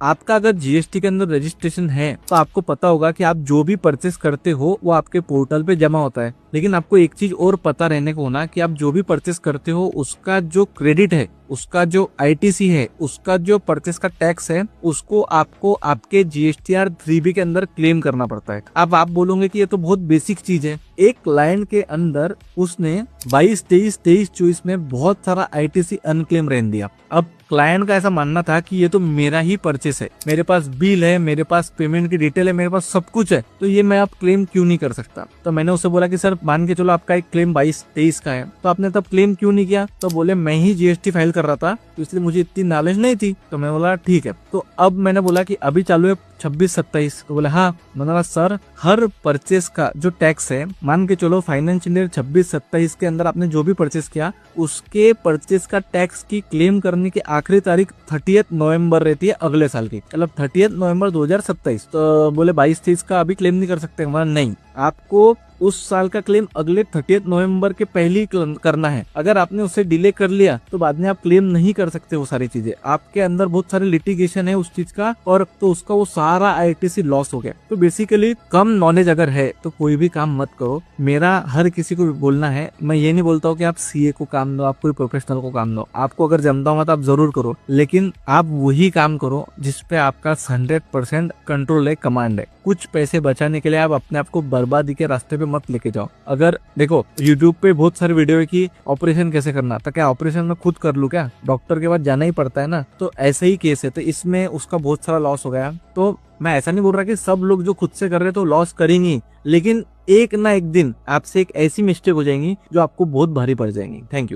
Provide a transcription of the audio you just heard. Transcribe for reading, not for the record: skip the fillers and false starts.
आपका अगर जीएसटी के अंदर रजिस्ट्रेशन है तो आपको पता होगा कि आप जो भी परचेस करते हो वो आपके पोर्टल पे जमा होता है। लेकिन आपको एक चीज और पता रहने को होना कि आप जो भी परचेस करते हो उसका जो क्रेडिट है, उसका जो आईटीसी है, उसका जो परचेस का टैक्स है, उसको आपको आपके जीएसटीआर 3B के अंदर क्लेम करना पड़ता है। अब आप बोलोगे कि ये तो बहुत बेसिक चीज है। एक क्लाइंट के अंदर उसने 22, 23, 24 में बहुत सारा आईटीसी अनक्लेम रहने दिया। अब क्लाइंट का ऐसा मानना था कि ये तो मेरा ही परचेस है, मेरे पास बिल है, मेरे पास पेमेंट की डिटेल है, मेरे पास सब कुछ है, तो ये मैं आप क्लेम क्यों नहीं कर सकता। तो मैंने उससे बोला कि सर मान के चलो आपका एक क्लेम 22, 23 का है, तो आपने तब क्लेम क्यों नहीं किया। तो बोले मैं ही जीएसटी फाइल कर रहा था तो इसलिए मुझे इतनी नॉलेज नहीं थी। तो मैं बोला ठीक है। तो अब मैंने बोला कि अभी चालू है 26, 27। तो बोले हाँ। मैंने बोला सर हर परचेस का जो टैक्स है, मान के चलो फाइनेंशियल ईयर 26, 27 के अंदर आपने जो भी परचेस किया उसके परचेस का टैक्स की क्लेम करने की आखिरी तारीख 30 नवंबर रहती है अगले साल की, मतलब 30 नवंबर 2027। तो बोले 22, 23 का अभी क्लेम नहीं कर सकते। नहीं, आपको उस साल का क्लेम अगले 30 नवंबर के पहले ही करना है। अगर आपने उससे डिले कर लिया तो बाद में आप क्लेम नहीं कर सकते। वो सारी चीजें आपके अंदर बहुत सारे लिटिगेशन है उस चीज का, और तो उसका वो सारा आईटीसी लॉस हो गया। तो बेसिकली कम नॉलेज अगर है तो कोई भी काम मत करो। मेरा हर किसी को बोलना है, मैं ये नहीं बोलता हूँ कि आप सीए को काम दो, आप कोई प्रोफेशनल को काम दो। आपको अगर जमता होगा तो आप जरूर करो, लेकिन आप वही काम करो जिसपे आपका 100% कंट्रोल है, कमांड है। कुछ पैसे बचाने के लिए आप अपने आप को बर्बादी के रास्ते पे मत लेके जाओ। अगर देखो यूट्यूब पे बहुत सारे वीडियो है कि ऑपरेशन कैसे करना, तो क्या ऑपरेशन में खुद कर लूं क्या, डॉक्टर के पास जाना ही पड़ता है ना। तो ऐसे ही केस है, तो इसमें उसका बहुत सारा लॉस हो गया। तो मैं ऐसा नहीं बोल रहा कि सब लोग जो खुद से कर रहे हैं तो लॉस करेंगे, लेकिन एक ना एक दिन आपसे एक ऐसी मिस्टेक हो जाएंगी जो आपको बहुत भारी पड़ जाएंगी। Thank you.